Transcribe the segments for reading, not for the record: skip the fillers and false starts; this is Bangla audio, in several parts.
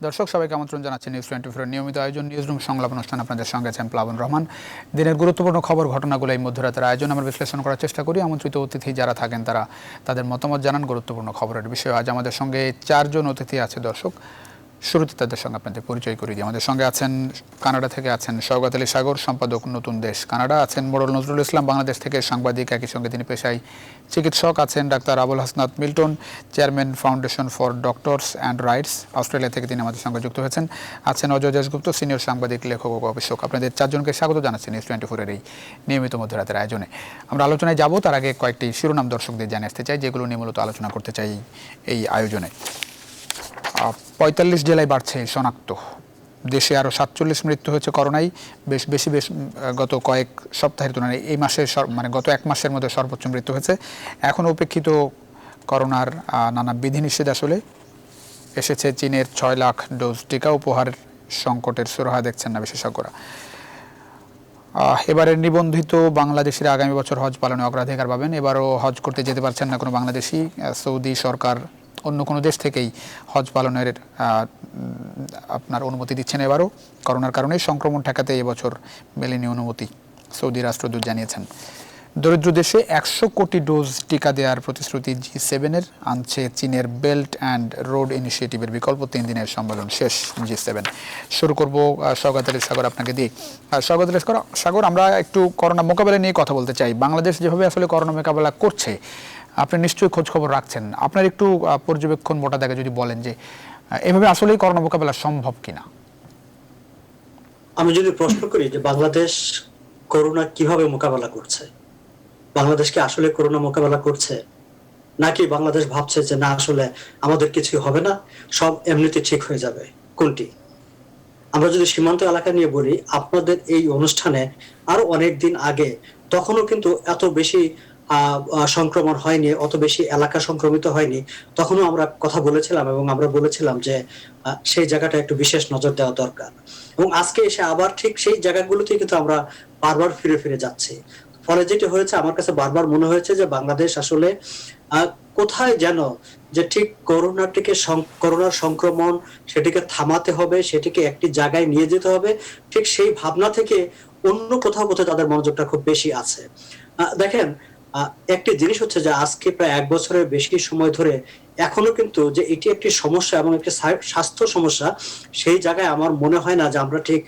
দর্শক সবাইকে আমন্ত্রণ জানাচ্ছি নিউজ 24 নিয়মিত আয়োজন নিউজরুম সংলাপ অনুষ্ঠান। আপনাদের সঙ্গে আছেন প্লাবন রহমান। দিনের গুরুত্বপূর্ণ খবর ঘটনাগুলো এই মধ্যরাতের আয়োজন আমরা বিশ্লেষণ করার চেষ্টা করি। আমন্ত্রিত অতিথি যারা থাকেন তারা তাদের মতামত জানান গুরুত্বপূর্ণ খবরের বিষয়ে। আজ আমাদের সঙ্গে 4 জন অতিথি আছে দর্শক। শুরুতে তাদের সঙ্গে আপনাদের পরিচয় করিয়ে দিই। আমাদের সঙ্গে আছেন কানাডা থেকে আছেন শওকত আলী সাগর, সম্পাদক নতুন দেশ কানাডা। আছেন মোড়ল নজরুল ইসলাম, বাংলাদেশ থেকে সাংবাদিক, একই সঙ্গে তিনি পেশায় চিকিৎসক। আছেন doctor Abul Hasnat Milton, chairman foundation for doctors and rights, Australia থেকে তিনি আমাদের সঙ্গে যুক্ত হয়েছেন। আছেন অজয় দাশগুপ্ত, সিনিয়র সাংবাদিক, লেখক ও গবেষক। আপনাদের 4 জনকে স্বাগত জানাচ্ছি নিউজ 24 এই নিয়মিত মধ্যরাতের আয়োজনে। আমরা আলোচনায় যাব, তার আগে কয়েকটি শিরোনাম দর্শকদের জানিয়ে আসতে চাই যেগুলো নিয়ে মূলত আলোচনা করতে চাই এই আয়োজনে। 45 জেলায় বাড়ছে শনাক্ত। দেশে আরও 47 মৃত্যু হয়েছে করোনায়। বেশ গত কয়েক সপ্তাহের তুলনায় এই মাসে গত এক মাসের মধ্যে সর্বোচ্চ মৃত্যু হয়েছে। এখনও উপেক্ষিত করোনার নানা বিধিনিষেধ আসলে এসেছে চীনের 6 লাখ ডোজ টিকা। উপহার সংকটের সুরাহা দেখছেন না বিশেষজ্ঞরা। এবারের নিবন্ধিত বাংলাদেশিরা আগামী বছর হজ পালনে অগ্রাধিকার পাবেন। এবারও হজ করতে যেতে পারছেন না কোনো বাংলাদেশি। সৌদি সরকার অন্য কোনো দেশ থেকেই হজ পালনের আপনার অনুমতি দিচ্ছেন। এবারও করোনার কারণে সংক্রমণ ঠেকাতে এবছর মেলেনি অনুমতি, সৌদি রাষ্ট্রদূত জানিয়েছেন। দরিদ্র দেশে 100 কোটি ডোজ টিকা দেওয়ার প্রতিশ্রুতি G7-এর। আনছে চীনের বেল্ট অ্যান্ড রোড ইনিশিয়েটিভের বিকল্প। 3 দিনের সম্মেলন শেষ G7। শুরু করব শওকত আলী সাগর আপনাকে দিয়ে। শওকত আলী সাগর, আমরা একটু করোনা মোকাবেলা নিয়ে কথা বলতে চাই। বাংলাদেশ যেভাবে আসলে করোনা মোকাবেলা করছে, আপনি নিশ্চয়ই খোঁজ খবর রাখছেন, আপনার একটু পর্যবেক্ষণ মোটা দাগে যদি বলেন যে এভাবে আসলেই করোনা মোকাবেলা সম্ভব কিনা। আমি যদি প্রশ্ন করি যে বাংলাদেশ করোনা কিভাবে মোকাবেলা করছে, বাংলাদেশকে আসলে করোনা মোকাবেলা করছে, নাকি বাংলাদেশ ভাবছে যে না আসলে আমাদের কিছু হবে না, সব এমনিতে ঠিক হয়ে যাবে, কোনটি? আমরা যদি সীমান্ত এলাকা নিয়ে বলি, আপনাদের এই অনুষ্ঠানে আরো অনেক দিন আগে তখনও কিন্তু এত বেশি সংক্রমণ হয়নি, অত বেশি এলাকা সংক্রমিত হয়নি। তখনও আমরা কথা বলেছিলাম এবং আমরা বলেছিলাম যে সেই জায়গাটা একটু বিশেষ নজর দেওয়া দরকার। এবং আজকে এসে আবার ঠিক সেই জায়গাগুলোতে কিন্তু আমরা বারবার ফিরে ফিরে যাচ্ছি। ফলে যেটি হয়েছে, আমার কাছে বারবার মনে হয়েছে যে বাংলাদেশ আসলে কোথায় যেন যে ঠিক করোনার সংক্রমণ সেটিকে থামাতে হবে, সেটিকে একটি জায়গায় নিয়ে যেতে হবে, ঠিক সেই ভাবনা থেকে অন্য কোথাও তাদের মনোযোগটা খুব বেশি আছে। দেখেন, একটি জিনিস হচ্ছে যে আজকে প্রায় 1 বছরের বেশি সময় ধরে এখনো কিন্তু যে এটি একটি সমস্যা এবং একটি স্বাস্থ্য সমস্যা, সেই জায়গায় আমার মনে হয় না যে আমরা ঠিক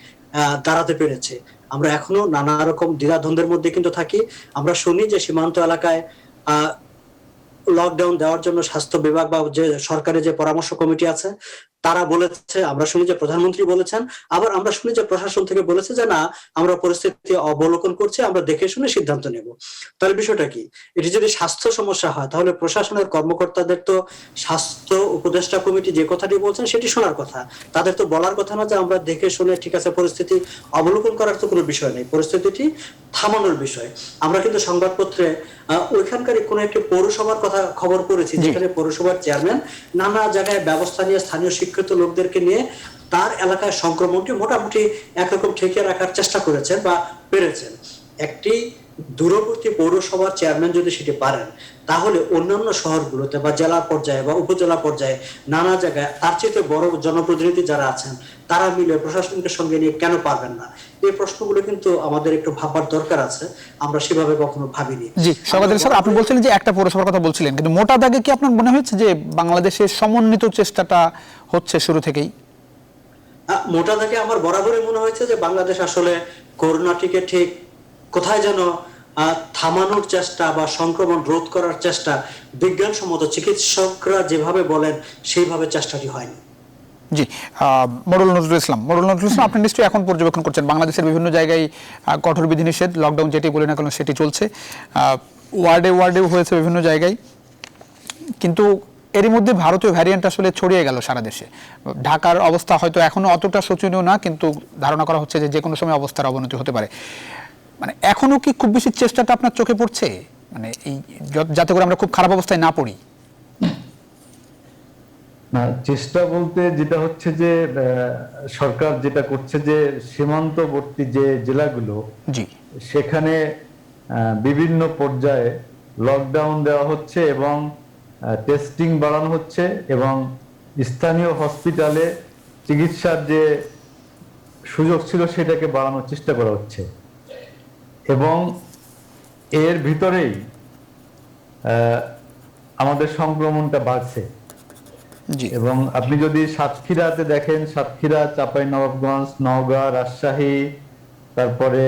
দাঁড়াতে পেরেছি। আমরা এখনো নানা রকম দ্বিধাদ্বন্দ্বের মধ্যে কিন্তু থাকি। আমরা শুনি যে সীমান্ত এলাকায় লকডাউন দেওয়ার জন্য স্বাস্থ্য বিভাগ বা যে সরকারের যে পরামর্শ কমিটি আছে তারা বলেছে, আমরা শুনি যে প্রধানমন্ত্রী বলেছেন, আবার আমরা শুনি যে প্রশাসন থেকে বলেছে যে না, আমরা পরিস্থিতি অবলোকন করছি, আমরা দেখে শুনে সিদ্ধান্ত নেব। তাহলে বিষয়টা কি? এটি যদি স্বাস্থ্য সমস্যা হয় তাহলে প্রশাসনের কর্মকর্তাদের তো স্বাস্থ্য উপদেষ্টা কমিটি যে কথাটি বলছেন সেটি শোনার কথা। তাদের তো বলার কথা না যে আমরা দেখে শুনে ঠিক আছে পরিস্থিতি অবলোকন করার তো কোনো বিষয় নেই, পরিস্থিতিটি থামানোর বিষয়। আমরা কিন্তু সংবাদপত্রে ওইখানকার কোন একটি পৌরসভার কথা খবর পড়েছি, যেখানে পৌরসভার চেয়ারম্যান নানা জায়গায় ব্যবস্থা নিয়ে স্থানীয় শিক্ষিত লোকদেরকে নিয়ে তার এলাকায় সংক্রমণটি মোটামুটি একরকম ঠেকিয়ে রাখার চেষ্টা করেছেন বা পেরেছেন। একটি দূরবর্তী পৌরসভার চেয়ারম্যান যদি সেটি পারেন, তাহলে অন্যান্য শহরগুলোতে বা জেলা পর্যায়ে বা উপজেলা পর্যায়ে নানা জায়গায় তার চেয়ে বড় জনপ্রতিনিধি যারা আছেন তারা মিলে প্রশাসনকে সঙ্গে নিয়ে কেন পারবেন না? এই প্রশ্নগুলো কিন্তু আমাদের একটু ভাববার দরকার আছে, আমরা সেভাবে কখনো ভাবিনি। জি, শওকত আলী স্যার, আপনি বলছিলেন যে একটা পৌরসভার কথা বলছিলেন, কিন্তু মোটা দাগে কি আপনার মনে হচ্ছে যে বাংলাদেশের সমন্বিত চেষ্টাটা হচ্ছে শুরু থেকেই? মোটা দাগে আমার বরাবরই মনে হয়েছে যে বাংলাদেশ আসলে করোনাটিকে ঠিক কোথায় যেন থামানোর চেষ্টা বা সংক্রমণ রোধ করার চেষ্টা, বিজ্ঞানসম্মত চিকিৎসকরা যেভাবে বলেন সেইভাবে চেষ্টাটি হয়নি। জি, মোড়ল নজরুল ইসলাম, আপনি নিশ্চয়ই এখন পর্যবেক্ষণ করছেন বাংলাদেশের বিভিন্ন জায়গায় কঠোর বিধিনিষেধ, লকডাউন যেটি বলি না কেন সেটি চলছে, ওয়ার্ডেও হয়েছে বিভিন্ন জায়গায়, কিন্তু এরই মধ্যে ভারতীয় ভ্যারিয়েন্ট আসলে ছড়িয়ে গেল সারা দেশে। ঢাকার অবস্থা হয়তো এখনো অতটা শোচনীয় না, কিন্তু ধারণা করা হচ্ছে যে কোনো সময় অবস্থার অবনতি হতে পারে। মানে এখনো কি খুব বেশি চেষ্টাটা আপনার চোখে পড়ছে, মানে এই যাতে করে আমরা খুব খারাপ অবস্থায় না পড়ি? না, চেষ্টা বলতে যেটা হচ্ছে যে সরকার যেটা করছে যে সীমান্তবর্তী যে জেলাগুলো, জি, সেখানে বিভিন্ন পর্যায়ে লকডাউন দেওয়া হচ্ছে এবং টেস্টিং বাড়ানো হচ্ছে এবং স্থানীয় হসপিটালে চিকিৎসার যে সুযোগ ছিল সেটাকে বাড়ানোর চেষ্টা করা হচ্ছে, এবং এর ভিতরেই আমাদের সংক্রমণটা বাড়ছে। জি, এবং আপনি যদি সাতক্ষীরাতে দেখেন, সাতক্ষীরা, চাঁপাইনবাবগঞ্জ, নওগাঁ, রাজশাহী, তারপরে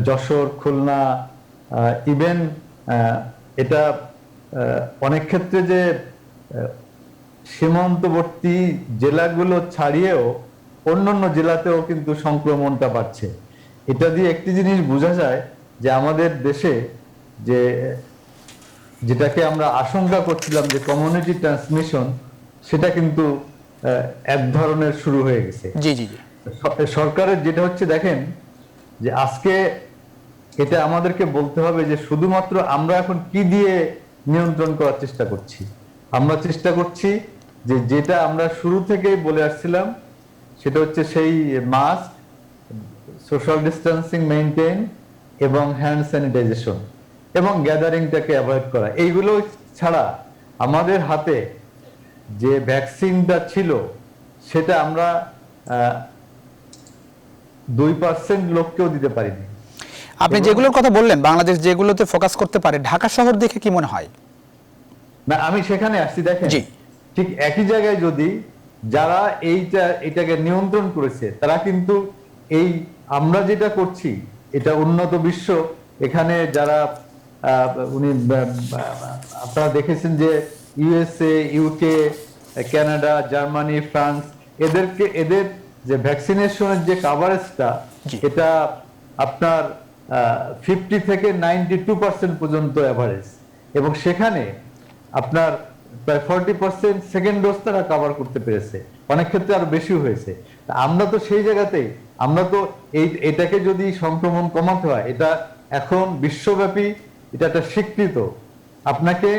যশোর, খুলনা, ইভেন এটা অনেক ক্ষেত্রে যে সীমান্তবর্তী জেলাগুলো ছাড়িয়েও অন্যান্য জেলাতেও কিন্তু সংক্রমণটা বাড়ছে। এটা দিয়ে একটি জিনিস বোঝা যায় যে আমাদের দেশে যে যেটাকে আমরা আশঙ্কা করছিলাম যে কমিউনিটি ট্রান্সমিশন, সেটা কিন্তু এক ধরনের শুরু হয়ে গেছে। জি, জি, জি। সরকারের যেটা হচ্ছে, দেখেন যে আজকে এটা আমাদেরকে বলতে হবে যে শুধুমাত্র আমরা এখন কি দিয়ে নিয়ন্ত্রণ করার চেষ্টা করছি। আমরা চেষ্টা করছি যে যেটা আমরা শুরু থেকেই বলে আসছিলাম, সেটা হচ্ছে সেই মাস্ক, সোশ্যাল ডিস্টেন্সিং মেইনটেইন এবং হ্যান্ড স্যানিটাইজেশন এবং গ্যাদারিংটাকে অ্যাভয়েড করা। এইগুলো ছাড়া আমাদের হাতে যে ভ্যাকসিনটা ছিল সেটা আমরা 2% লোককেও দিতে পারিনি। আপনি যেগুলোর কথা বললেন, বাংলাদেশ যেগুলোতে ফোকাস করতে পারে, ঢাকা শহর দেখে কি মনে হয়? না, আমি সেখানে আসছি। দেখেন, জি, ঠিক একই জায়গায় যদি যারা এটাকে নিয়ন্ত্রণ করেছে, তারা কিন্তু এই আমরা যেটা করছি এটা উন্নত বিশ্ব, এখানে যারা আপনারা দেখেছেন যে USA, UK, Canada, Germany, France, এদের যে ভ্যাকসিনেশনের যে কাভারেজটা, জি। এটা আপনার 50 থেকে 92% পর্যন্ত অ্যাভারেজ, এবং সেখানে আপনার প্রায় 40% সেকেন্ড ডোজ তারা কভার করতে পেরেছে, অনেক ক্ষেত্রে আরো বেশি হয়েছে। আমরা তো সেই জায়গাতেই, আমরা তো এটাকে যদি সংক্রমণ কমাতে হয়, এটা এখন বিশ্বব্যাপী এটা একটা স্বীকৃত, আপনাকে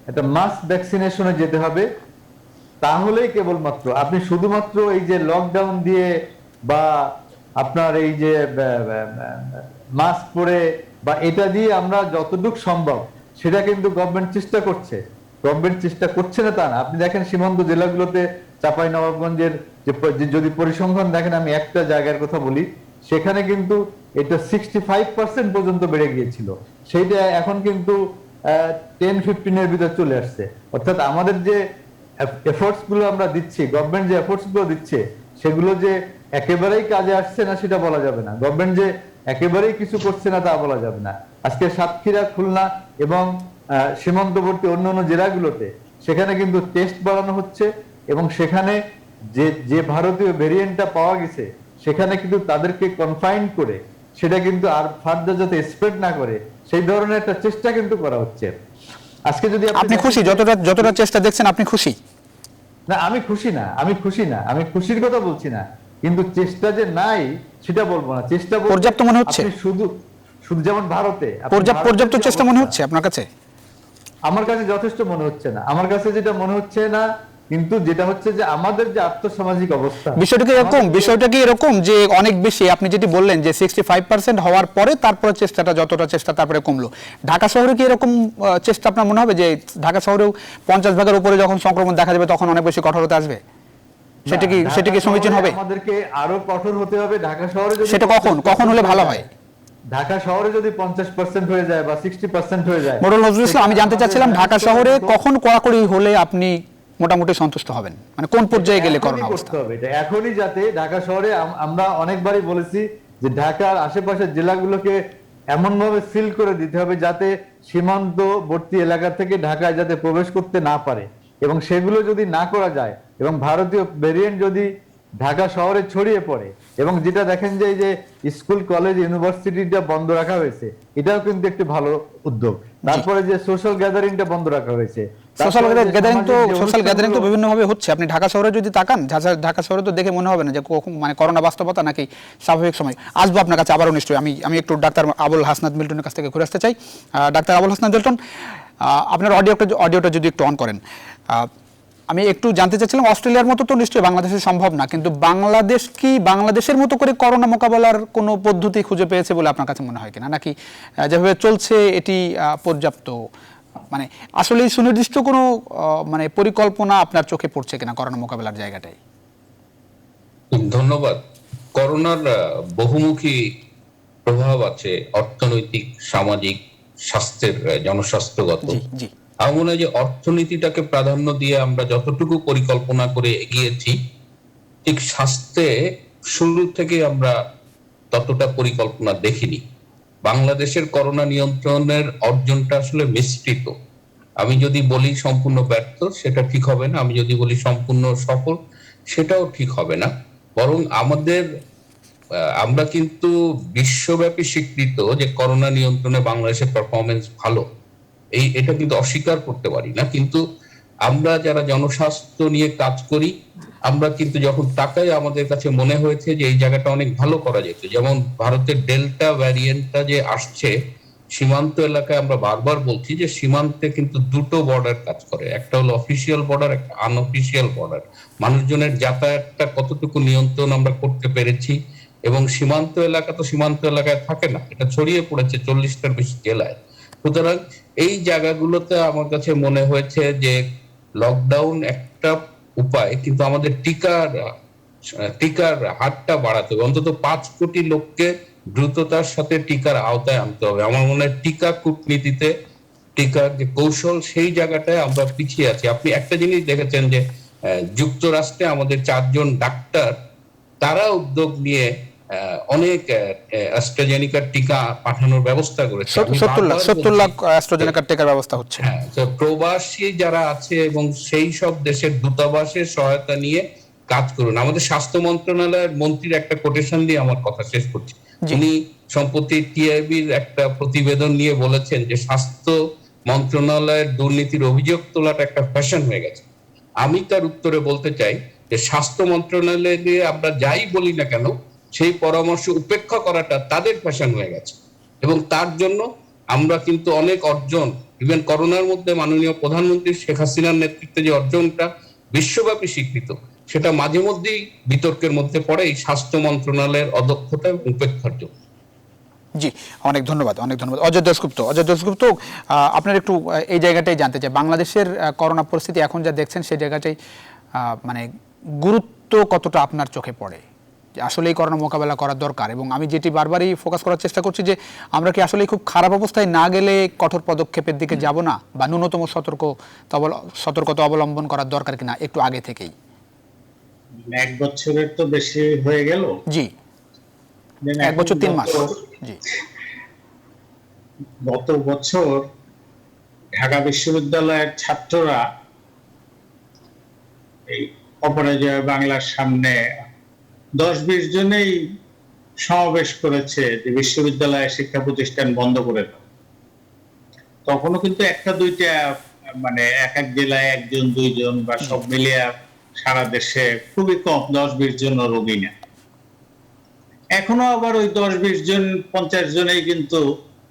একটা মাস ভ্যাকসিনেশনে যেতে হবে। তাহলেই কেবলমাত্র আপনি শুধুমাত্র এই যে লকডাউন দিয়ে বা আপনার এই যে মাস্ক পরে বা এটা দিয়ে আমরা যতটুকু সম্ভব, সেটা কিন্তু গভর্নমেন্ট চেষ্টা করছে। গভর্নমেন্ট চেষ্টা করছে না তা না। আপনি দেখেন সীমান্ত জেলাগুলোতে চাঁপাইনবাবগঞ্জের যদি পরিসংখ্যান দেখেন, আমি একটা জায়গার কথা বলি, সেখানে কিন্তু এটা 65% পর্যন্ত বেড়ে গিয়েছিল, সেইটা এখন কিন্তু 10-15 এর ভিতরে চলে আসছে। অর্থাৎ আমাদের যে এফোর্টস গুলো আমরা দিচ্ছি, গভর্নমেন্ট যে এফোর্টস গুলো দিচ্ছে, সেগুলো যে একেবারেই কাজে আসছে না সেটা বলা যাবে না, গভর্নমেন্ট যে একেবারেই কিছু করছে না তা বলা যাবে না। আজকে সাতক্ষীরা, খুলনা এবং সীমান্তবর্তী অন্যান্য জেলাগুলোতে সেখানে কিন্তু টেস্ট বাড়ানো হচ্ছে, এবং সেখানে যে ভারতীয় ভেরিয়েন্টটা পাওয়া গেছে, সেখানে কিন্তু তাদেরকে কনফাইন করে সেটা কিন্তু আর ফার্দার যাতে স্প্রেড না করে, সেই ধরনের একটা চেষ্টা কিন্তু করা হচ্ছে। আজকে যদি আপনি খুশি? যতটা চেষ্টা দেখছেন, আপনি খুশি? না, আমি খুশি না, আমি খুশির কথা বলছি না, কিন্তু চেষ্টা যে নাই সেটা বলবো না। চেষ্টা পর্যাপ্ত মনে হচ্ছে? শুধু যেমন ভারতে পর্যাপ্ত চেষ্টা মনে হচ্ছে আপনার কাছে? আমার কাছে যথেষ্ট মনে হচ্ছে না। আমার কাছে যেটা মনে হচ্ছে না, কিন্তু যেটা হচ্ছে যে আমাদের যে আর্থসামাজিক অবস্থা, বিষয়টা কি এরকম যে অনেক বেশি, আপনি যেটি বললেন যে 65% হওয়ার পরে তারপরে চেষ্টাটা, যতটা চেষ্টা তারপরে কমলো, ঢাকা শহরে কি এরকম চেষ্টা আপনার মনে হবে যে ঢাকা শহরেও 50% উপরে যখন সংক্রমণ দেখা যাবে তখন অনেক বেশি কঠোরতা আসবে? সেটা কি সমীচীন হবে? আমাদেরকে আরো কঠোর হতে হবে। ঢাকা শহরে সেটা কখন হলে ভালো হয়? ঢাকা শহরে যদি 50% হয়ে যায় বা 60% হয়ে যায়, মোড়ল নজরুল ইসলাম, আমি জানতে চাচ্ছিলাম ঢাকা শহরে কখন কড়াকড়ি হলে আপনি মোটামুটি সন্তুষ্ট হবেন, মানে কোন পর্যায়ে গেলে করোনা অবস্থা হবে? এটা এখনই, যাতে ঢাকা শহরে আমরা অনেকবারই বলেছি যে ঢাকার আশেপাশের জেলাগুলোকে এমন ভাবে সিল করে দিতে হবে যাতে সীমান্তবর্তী এলাকা থেকে ঢাকায় যাতে প্রবেশ করতে না পারে, এবং সেগুলো যদি না করা যায় এবং ভারতীয় ভেরিয়েন্ট যদি ঢাকা শহরে ছড়িয়ে পড়ে, এবং যেটা দেখেন যে এই যে স্কুল, কলেজ, ইউনিভার্সিটিটা বন্ধ রাখা হয়েছে, এটাও কিন্তু একটি ভালো উদ্যোগ। তারপরে যে সোশ্যাল গ্যাদারিংটা বন্ধ রাখা হয়েছে, সোশ্যাল গ্যাদারিং তো বিভিন্ন ভাবে হচ্ছে। আপনি ঢাকা শহরে যদি তাকান, ঢাকা শহরে তো দেখে মনে হবে না যে মানে করোনা বাস্তবতা নাকি স্বাভাবিক সময়। আসবো আপনার কাছে আবারও নিশ্চয়ই। আমি একটু ডাক্তার আবুল হাসনাত মিল্টনের কাছ থেকে ঘুরে আসতে চাই। ডাক্তার আবুল হাসনাত মিল্টন, আপনার অডিওটা যদি একটু অন করেন। আমি একটু জানতে চাচ্ছিলাম, অস্ট্রেলিয়ার মতো তো নিশ্চয়ই বাংলাদেশে সম্ভব না, কিন্তু বাংলাদেশের মতো করে করোনা মোকাবেলার কোনো পদ্ধতি খুঁজে পেয়েছে বলে আপনার কাছে মনে হয় কিনা, নাকি যেভাবে চলছে এটি পর্যাপ্ত, মানে আসলে সুনির্দিষ্ট কোনো মানে পরিকল্পনা আপনার চোখে পড়ছে কিনা করোনা মোকাবেলার জায়গাটায়? ধন্যবাদ। করোনার বহুমুখী প্রভাব আছে, অর্থনৈতিক, সামাজিক, স্বাস্থ্যের, জনস্বাস্থ্যগত। জি জি আমার মনে হয় যে অর্থনীতিটাকে প্রাধান্য দিয়ে আমরা যতটুকু পরিকল্পনা করে এগিয়েছি, ঠিক স্বাস্থ্যে শুরু থেকে আমরা ততটা পরিকল্পনা দেখিনি। বাংলাদেশের করোনা নিয়ন্ত্রণের অর্জনটা আসলে মিশ্রিত। আমি যদি বলি সম্পূর্ণ ব্যর্থ, সেটা ঠিক হবে না। আমি যদি বলি সম্পূর্ণ সফল, সেটাও ঠিক হবে না। বরং আমরা কিন্তু বিশ্বব্যাপী স্বীকৃত যে করোনা নিয়ন্ত্রণে বাংলাদেশের পারফরমেন্স ভালো, এটা কিন্তু অস্বীকার করতে পারি না। কিন্তু আমরা যারা জনস্বাস্থ্য নিয়ে কাজ করি, আমরা কিন্তু যখন তাকাই আমাদের কাছে মনে হয়েছে যে এই জায়গাটা অনেক ভালো করা যেত। যেমন ভারতের ডেল্টা ভ্যারিয়েন্টটা যে আসছে সীমান্ত এলাকায়, আমরা বারবার বলছি যে সীমান্তে কিন্তু দুটো বর্ডার কাজ করে, একটা হলো অফিসিয়াল বর্ডার, একটা আনঅফিসিয়াল বর্ডার। মানুষজনের যাতায়াতটা কতটুকু নিয়ন্ত্রণ আমরা করতে পেরেছি, এবং সীমান্ত এলাকা তো সীমান্ত এলাকায় থাকে না, এটা ছড়িয়ে পড়েছে 40টার বেশি জেলায়। সুতরাং এই জায়গাগুলোতে আমার কাছে মনে হয়েছে যে লকডাউন একটা উপায়, কিন্তু আমাদের টিকার হারটা বাড়াতে হবে। অন্তত 5 কোটি লোককে দ্রুততার সাথে টিকার আওতায় আনতে হবে। আমার মনে হয় টিকা কূটনীতিতে, টিকার যে কৌশল, সেই জায়গাটায় আমরা পিছিয়ে আছি। আপনি একটা জিনিস দেখেছেন যে যুক্তরাষ্ট্রে আমাদের 4 জন ডাক্তার, তারা উদ্যোগ নিয়ে অনেক অ্যাস্ট্রাজেনিকার টিকা পাঠানোর ব্যবস্থা করেছে। 70 লাখ অ্যাস্ট্রাজেনেকার টিকার ব্যবস্থা হচ্ছে। হ্যাঁ, তো প্রবাসী যারা আছে এবং সেই সব দেশের দূতাবাসের সহায়তা নিয়ে কাজ করুন। আমাদের স্বাস্থ্য মন্ত্রণালয়ের মন্ত্রীর একটা কোটেশন দিয়ে আমার কথা শেষ করছি। উনি সম্প্রতি টিআইবির একটা প্রতিবেদন নিয়ে বলেছেন যে স্বাস্থ্য মন্ত্রণালয়ের দুর্নীতির অভিযোগ তোলাটা একটা ফ্যাশন হয়ে গেছে। আমি তার উত্তরে বলতে চাই যে স্বাস্থ্য মন্ত্রণালয় দিয়ে আমরা যাই বলি না কেন, সেই পরামর্শ উপেক্ষা করাটা তাদের ফ্যাশন হয়ে গেছে। এবং তার জন্য আমরা কিন্তু অনেক অর্জন, ইভেন করোনার মধ্যে মাননীয় প্রধানমন্ত্রী শেখ হাসিনার নেতৃত্বে যে অর্জনটা বিশ্বব্যাপী স্বীকৃত, সেটা মাঝে মধ্যেই বিতর্কের মধ্যে পড়ে এই স্বাস্থ্য মন্ত্রণালয়ের অদক্ষতা এবং উপেক্ষার জন্য। জি, অনেক ধন্যবাদ, অনেক ধন্যবাদ। অজয় দাশগুপ্ত, আপনার একটু এই জায়গাটাই জানতে চাই, বাংলাদেশের করোনা পরিস্থিতি এখন যা দেখছেন সেই জায়গাটাই মানে গুরুত্ব কতটা আপনার চোখে পড়ে, যে আসলেই করোনা মোকাবেলা করার দরকার? এবং আমি যেটি বারবারই ফোকাস করার চেষ্টা করছি যে আমরা কি আসলে খুব খারাপ অবস্থায় না গেলে কঠোর পদক্ষেপের দিকে যাব না, বা ন্যূনতম সতর্কতা অবলম্বন করার দরকার কিনা একটু আগে থেকেই? 1 বছরের তো বেশি হয়ে গেল। জি, 1 বছর 3 মাস। জি, গত বছর ঢাকা বিশ্ববিদ্যালয়ের ছাত্ররা এই অপরাজয় বাংলার সামনে 10-20 জনেই সমাবেশ করেছে যে বিশ্ববিদ্যালয়ের শিক্ষা প্রতিষ্ঠান বন্ধ করে দাও। তখনও কিন্তু একটা দুইটা, মানে এক এক জেলায় 1 জন 2 জন বা সব মিলিয়ে সারা দেশে খুবই কম, 10-20 জন রোগী না। এখনো আবার ওই 10-20 জন 50 জনেই কিন্তু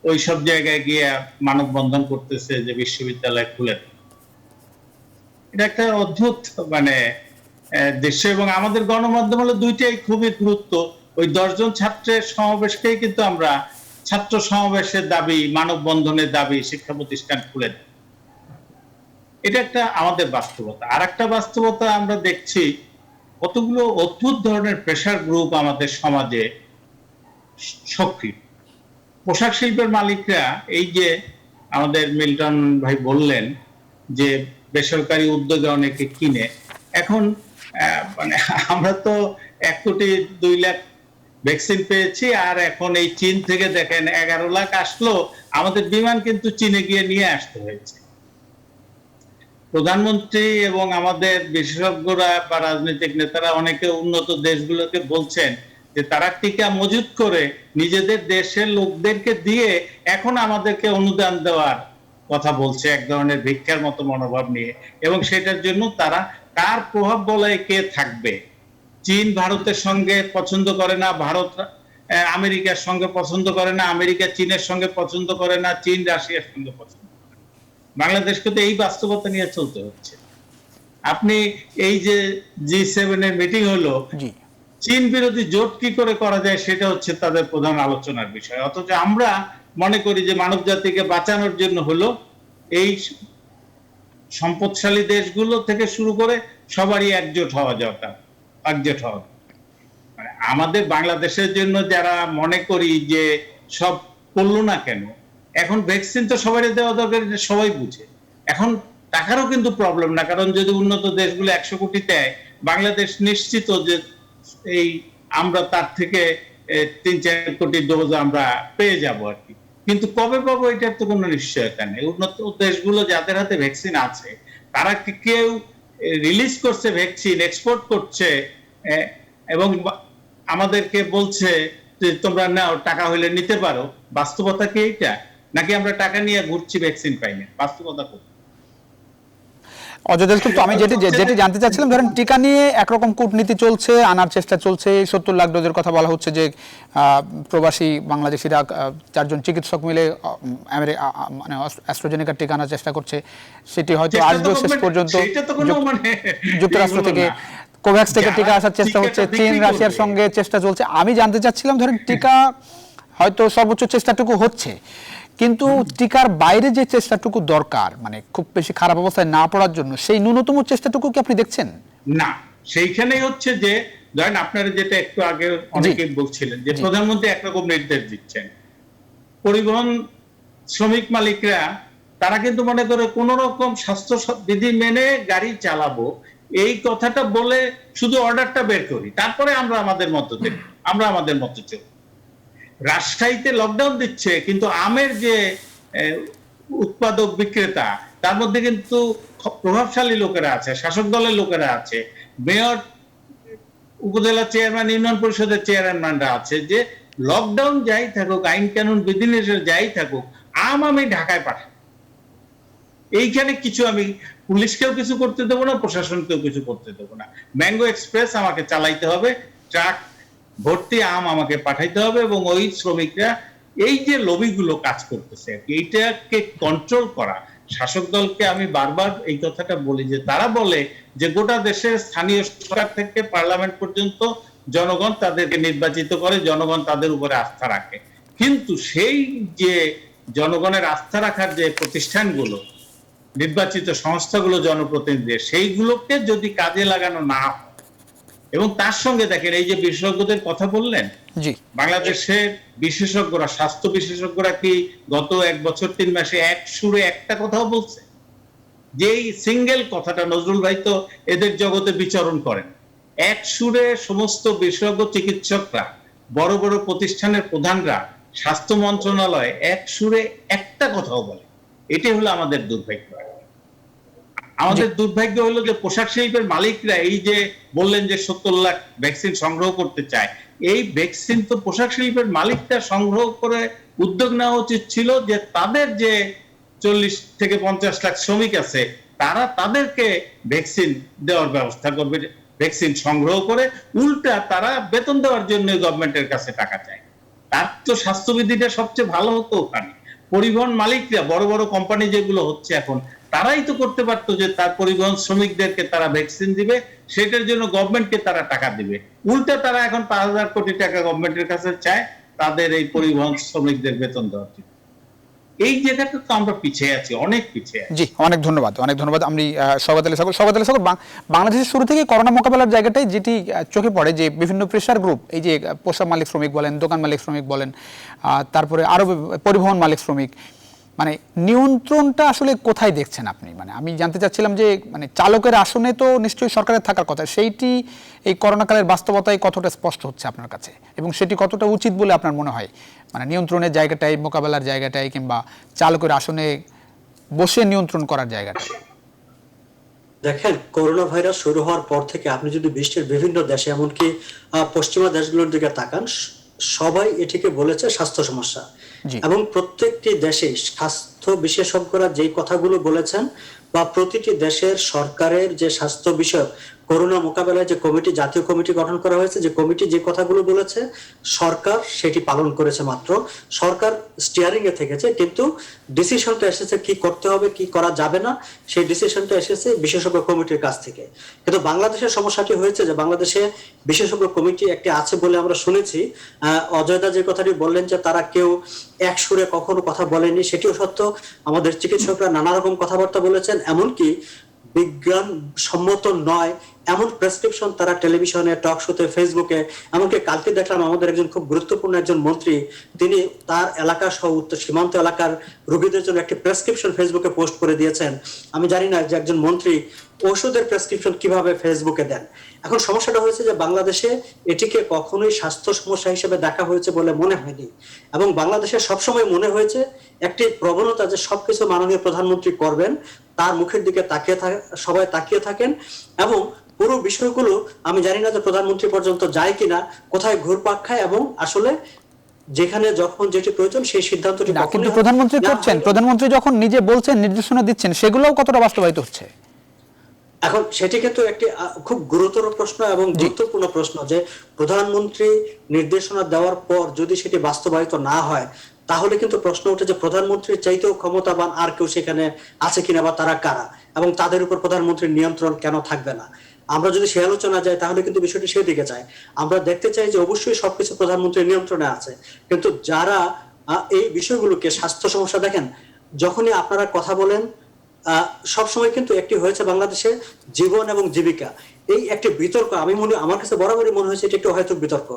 ওই সব জায়গায় গিয়ে মানববন্ধন করতেছে যে বিশ্ববিদ্যালয় খুলে দাও। এটা একটা অদ্ভুত মানে দৃশ্য। এবং আমাদের গণমাধ্যম হলো দুইটাই খুবই গুরুত্ব। ওই 10 জন ছাত্রের সমাবেশকেই কিন্তু আমরা ছাত্র সমাবেশের দাবি, মানববন্ধনের দাবি, শিক্ষা প্রতিষ্ঠান খুলে দেয়। এটা একটা আমাদের বাস্তবতা। আর একটা বাস্তবতা আমরা দেখছি, কতগুলো অদ্ভুত ধরনের প্রেসার গ্রুপ আমাদের সমাজে সক্রিয়। পোশাক শিল্পের মালিকরা, এই যে আমাদের মিল্টন ভাই বললেন যে বেসরকারি উদ্যোগে অনেকে কিনে, এখন মানে আমরা তো 1 কোটি 2 লাখ ভ্যাকসিন পেয়েছি, আর এখন এই চীন থেকে দেখেন 11 লাখ আসলো, আমাদের বিমান কিন্তু চীনে গিয়ে নিয়ে আসতে হয়েছে। প্রধানমন্ত্রী এবং আমাদের বিশেষজ্ঞরা বা রাজনৈতিক নেতারা অনেকে উন্নত দেশগুলোকে বলছেন যে তারা টিকা মজুত করে নিজেদের দেশের লোকদেরকে দিয়ে এখন আমাদেরকে অনুদান দেওয়ার কথা বলছে, এক ধরনের ভিক্ষার মতো মনোভাব নিয়ে। এবং সেটার জন্য তারা কার প্রভাব বলয়ে কে থাকবে। চীন ভারতের সঙ্গে পছন্দ করে না, ভারত আমেরিকার সঙ্গে পছন্দ করে না, আমেরিকা চীনের সঙ্গে পছন্দ করে না, চীন রাশিয়ার সঙ্গে পছন্দ করে না। বাংলাদেশকে তো এই বাস্তবতা নিয়ে চলতে হচ্ছে। আপনি এই যে G7 এর মিটিং হলো, চীন বিরোধী জোট কি করে করা যায় সেটা হচ্ছে তাদের প্রধান আলোচনার বিষয়। অথচ আমরা মনে করি যে মানব জাতিকে বাঁচানোর জন্য হলো এই সম্পদশালী দেশগুলো থেকে শুরু করে সবারই একজোট হওয়া দরকার। আমাদের বাংলাদেশের জন্য যারা মনে করি যে সব করলো না কেন, এখন ভ্যাকসিন তো সবাই দেওয়া দরকার, এটা সবাই বুঝে। এখন টাকারও কিন্তু প্রবলেম না, কারণ যদি উন্নত দেশগুলো 100 কোটি দেয়, বাংলাদেশ নিশ্চিত যে এই আমরা তার থেকে 3-4 কোটি ডোজ আমরা পেয়ে যাব আর কি। কিন্তু কবে পাবো এটার তো কোনো নিশ্চয়তা নেই। উন্নত দেশগুলো যাদের হাতে ভ্যাকসিন আছে তারা কি কেউ রিলিজ করছে ভ্যাকসিন, এক্সপোর্ট করছে এবং আমাদেরকে বলছে যে তোমরা নাও, টাকা হইলে নিতে পারো? বাস্তবতা কি এইটা? নাকি আমরা টাকা নিয়ে ঘুরছি, ভ্যাকসিন পাই না? বাস্তবতা কোথায়? অজয় দেশগুপ্ত, আমি যেটি জানতে চাচ্ছিলাম, ধরেন টিকা নিয়ে একরকম কূটনীতি চলছে, আনার চেষ্টা চলছে, 70 লাখ ডোজের কথা বলা হচ্ছে যে প্রবাসী বাংলাদেশিরা 4 জন চিকিৎসক মিলে মানে অ্যাস্ট্রাজেনেকার টিকা আনার চেষ্টা করছে, সেটি হয়তো আসবে শেষ পর্যন্ত। যুক্তরাষ্ট্র থেকে কোভ্যাক্স থেকে টিকা আসার চেষ্টা হচ্ছে, চীন রাশিয়ার সঙ্গে চেষ্টা চলছে। আমি জানতে চাচ্ছিলাম, ধরেন টিকা হয়তো সর্বোচ্চ চেষ্টাটুকু হচ্ছে, কিন্তু টিকার বাইরে যে চেষ্টাটুকু দরকার, মানে খুব বেশি খারাপ অবস্থায় না পড়ার জন্য, সেই ন্যূনতম চেষ্টাটুকু কি আপনি দেখছেন? না, সেইখানেই হচ্ছে যে ধরেন আপনারা যেটা একটু আগে অনেকে বলছিলেন যে প্রধানমন্ত্রী একরকম নির্দেশ দিচ্ছেন, পরিবহন শ্রমিক মালিকরা তারা কিন্তু মনে করে কোন রকম স্বাস্থ্য বিধি মেনে গাড়ি চালাবো, এই কথাটা বলে শুধু অর্ডারটা বের করি, তারপরে আমরা আমাদের মতো দেখি, আমরা আমাদের মতো চলি। রাজশাহীতে লকডাউন দিচ্ছে, কিন্তু আমের যে উৎপাদক বিক্রেতা তার মধ্যে কিন্তু প্রভাবশালী লোকেরা আছে, শাসক দলের লোকেরা আছে, মেয়র, উপজেলা চেয়ারম্যান, ইউনিয়ন পরিষদের চেয়ারম্যানরা আছে, যে লকডাউন যাই থাকুক, আইন কানুন বিধিনিষেধ যাই থাকুক, আম আমি ঢাকায় পাঠাই। এইখানে কিছু আমি পুলিশকেও কিছু করতে দেবো না, প্রশাসনকেও কিছু করতে দেবো না। ম্যাঙ্গো এক্সপ্রেস আমাকে চালাইতে হবে, ট্রাক ভর্তি আম আমাকে পাঠাইতে হবে, এবং ওই শ্রমিকরা এই যে লবিগুলো কাজ করতেছে এইটাকে কন্ট্রোল করা। শাসক দলকে আমি বারবার এই কথাটা বলি যে তারা বলে যে গোটা দেশের স্থানীয় সরকার থেকে পার্লামেন্ট পর্যন্ত জনগণ তাদেরকে নির্বাচিত করে, জনগণ তাদের উপরে আস্থা রাখে, কিন্তু সেই যে জনগণের আস্থা রাখার যে প্রতিষ্ঠানগুলো, নির্বাচিত সংস্থাগুলো, জনপ্রতিনিধিদের, সেইগুলোকে যদি কাজে লাগানো না হয়, এবং তার সঙ্গে দেখেন এই যে বিশেষজ্ঞদের কথা বললেন, বাংলাদেশের বিশেষজ্ঞরা, স্বাস্থ্য বিশেষজ্ঞরা কি গত 1 বছর 3 মাসে এক সুরে একটা কথাও বলছে? যেই সিঙ্গেল কথাটা, নজরুল ভাই তো এদের জগতে বিচরণ করেন, এক সুরে সমস্ত বিশেষজ্ঞ চিকিৎসকরা, বড় বড় প্রতিষ্ঠানের প্রধানরা, স্বাস্থ্য মন্ত্রণালয় এক সুরে একটা কথাও বলে। এটাই হলো আমাদের দুর্ভাগ্য। আমাদের দুর্ভাগ্য হলো যে পোশাক শিল্পের মালিকরা এই যে বললেন যে 70 লাখ ভ্যাকসিন সংগ্রহ করতে চায়, এই ভ্যাকসিন তো পোশাক শিল্পের মালিকরা সংগ্রহ করে উদ্যোগ নেওয়া উচিত ছিল যে তাদের যে 40 থেকে 50 লাখ শ্রমিক আছে তারা তাদেরকে ভ্যাকসিন দেওয়ার ব্যবস্থা করবে, ভ্যাকসিন সংগ্রহ করে। উল্টা তারা বেতন দেওয়ার জন্য গভর্নমেন্টের কাছে টাকা চায়। তার তো স্বাস্থ্যবিধিটা সবচেয়ে ভালো হতো ওখানে। পরিবহন মালিকরা, বড় বড় কোম্পানি যেগুলো হচ্ছে এখন, তারাই তো করতে পারতো যে তার পরিবহন শ্রমিকদেরকে তারা ভ্যাকসিন দিবে, সেটার জন্য গভর্নমেন্টকে তারা টাকা দিবে। উল্টা তারা এখন 5,000 কোটি টাকা গভর্নমেন্টের কাছে চায় তাদের এই পরিবহন শ্রমিকদের বেতন দেওয়ার জন্য। এই জায়গাটা তো আমরা পিছিয়ে আছি, অনেক পিছিয়ে আছি। জি, অনেক ধন্যবাদ, অনেক ধন্যবাদ। আমি শওকত আলী সাগর, বাংলাদেশের শুরু থেকে করোনা মোকাবেলার জায়গাটাই যেটি চোখে পড়ে, যে বিভিন্ন প্রেসার গ্রুপ, এই যে পোশাক মালিক শ্রমিক বলেন, দোকান মালিক শ্রমিক বলেন, তারপরে আরো পরিবহন মালিক শ্রমিক, মানে নিয়ন্ত্রণটা আসলে কোথায় দেখছেন আপনি? মানে আমি জানতে চাচ্ছিলাম যে মানে চালকের আসনে তো নিশ্চয়ই সরকারের থাকার কথা, সেইটি এই করোনাকালের বাস্তবতায় কতটা স্পষ্ট হচ্ছে আপনার কাছে, এবং সেটি কতটা উচিত বলে আপনার মনে হয়? মানে নিয়ন্ত্রণের জায়গাটাই, মোকাবেলার জায়গাটাই, কিংবা চালকের আসনে বসে নিয়ন্ত্রণ করার জায়গাটা। দেখেন, করোনা ভাইরাস শুরু হওয়ার পর থেকে আপনি যদি বিশ্বের বিভিন্ন দেশে, এমনকি পশ্চিমা দেশগুলোর দিকে তাকান, সবাই এটিকে বলেছে স্বাস্থ্য সমস্যা। এবং প্রত্যেকটি দেশে স্বাস্থ্য বিশেষজ্ঞরা যে কথাগুলো বলেছেন, বা প্রতিটি দেশের সরকারের যে স্বাস্থ্য বিষয়ক করোনা মোকাবেলায় যে কমিটি, জাতীয় কমিটি গঠন করা হয়েছে, যে কমিটি যে কথাগুলো বলেছে সরকার সেটি পালন করেছে। মাত্র সরকার স্টিয়ারিং এ থেকেছে, কিন্তু ডিসিশনটা এসেছে কি করতে হবে, কি করা যাবে না, সেই ডিসিশনটা এসেছে বিশেষজ্ঞ কমিটির কাছ থেকে। কিন্তু বাংলাদেশের সমস্যাটি হয়েছে যে বাংলাদেশে বিশেষজ্ঞ কমিটি একটি আছে বলে আমরা শুনেছি। অজয়দা যে কথাটি বললেন যে তারা কেউ এক সুরে কখনো কথা বলেনি, সেটিও সত্য। আমাদের চিকিৎসকরা নানা রকম কথাবার্তা বলেছেন, এমনকি বিজ্ঞান সম্মত নয় এমন প্রেসক্রিপশন তারা টেলিভিশনে, টক শোতে, ফেসবুকে, এমনকি কালকে দেখলাম আমাদের একজন খুব গুরুত্বপূর্ণ একজন মন্ত্রী, তিনি তার এলাকা সহ উত্তর সীমান্ত এলাকার রোগীদের জন্য একটি প্রেসক্রিপশন ফেসবুকে পোস্ট করে দিয়েছেন। আমি জানি না যে একজন মন্ত্রী ওষুধের প্রেসক্রিপশন কিভাবে ফেসবুকে দেন। এখন সমস্যাটা হয়েছে যে বাংলাদেশে এটিকে কখনোই স্বাস্থ্য সমস্যা হিসেবে দেখা হয়েছে বলে মনে হয়নি, এবং বাংলাদেশে সবসময় মনে হয়েছে একটি প্রবণতা যে সবকিছু মাননীয় প্রধানমন্ত্রী করবেন, তার মুখের দিকে সবাই তাকিয়ে থাকেন, এবং পুরো বিষয়গুলো আমি জানি না যে প্রধানমন্ত্রী পর্যন্ত যায় কিনা, কোথায় ঘুরপাক খায়, এবং আসলে যেখানে যখন যেটি প্রয়োজন সেই সিদ্ধান্তটি না, কিন্তু প্রধানমন্ত্রী করছেন, প্রধানমন্ত্রী যখন নিজে বলছেন, নির্দেশনা দিচ্ছেন, সেগুলোও কতটা বাস্তবায়িত হচ্ছে? এখন সেটি কিন্তু একটি খুব গুরুতর প্রশ্ন এবং গুরুত্বপূর্ণ প্রশ্ন, যে প্রধানমন্ত্রী নির্দেশনা দেওয়ার পর যদি সেটি বাস্তবায়িত না হয়, তাহলে কিন্তু প্রশ্ন ওঠে যে প্রধানমন্ত্রীর চাইতেও ক্ষমতাবান আর কেউ সেখানে আছে কিনা, বা তারা কারা, এবং তাদের উপর প্রধানমন্ত্রীর নিয়ন্ত্রণ কেন থাকবে না। আমরা যদি সে আলোচনা যাই তাহলে কিন্তু বিষয়টি সেদিকে যায়। আমরা দেখতে চাই যে অবশ্যই সবকিছু প্রধানমন্ত্রীর নিয়ন্ত্রণে আছে, কিন্তু যারা এই বিষয়গুলোকে, স্বাস্থ্য সমস্যা দেখেন, যখনই আপনারা কথা বলেন সবসময় কিন্তু একটি হয়েছে বাংলাদেশে জীবন এবং জীবিকা, এই একটি বিতর্ক, আমার কাছে বরাবরই মনে হয়েছে এটি একটু হয়তো বিতর্ক।